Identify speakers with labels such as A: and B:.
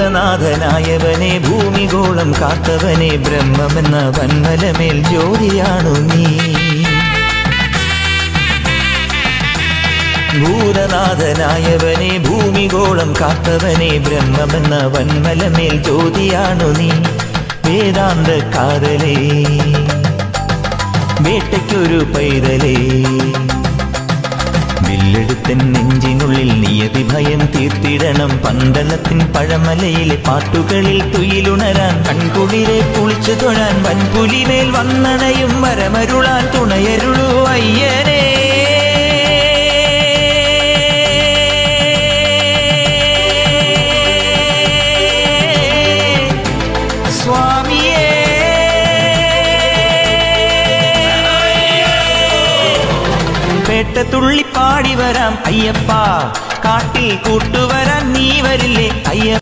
A: ഭൂതനാഥനായവനെ ഭൂമിഗോളം കാത്തവനെ ബ്രഹ്മമെന്ന വന്മലമേൽ ജ്യോതിയാണു നീ. ഭൂതനാഥനായവനെ ഭൂമിഗോളം കാത്തവനെ ബ്രഹ്മമെന്ന വന്മലമേൽ ജ്യോതിയാണു നീ. വേദാന്ത കാതലേ വേട്ടയ്ക്കൊരു പൈതലേ വില്ലെടുത്തൻ നെഞ്ചിനുള്ളിൽ നിയതി ഭയം തീർത്തിടണം. പന്തളത്തിൻ പഴമലയിലെ പാട്ടുകളിൽ തുയിലുണരാൻ കൺകുളിരെ കുളിച്ചു തൊഴാൻ വൻപുലിമേൽ വന്നണയും വരമരുളാൻ തുണയരുളൂ അയ്യനേ. തുള്ളി പാടി വരാം അയ്യപ്പ, കാട്ടിൽ കൂട്ടുവരാൻ നീ വരില്ലേ അയ്യപ്പ.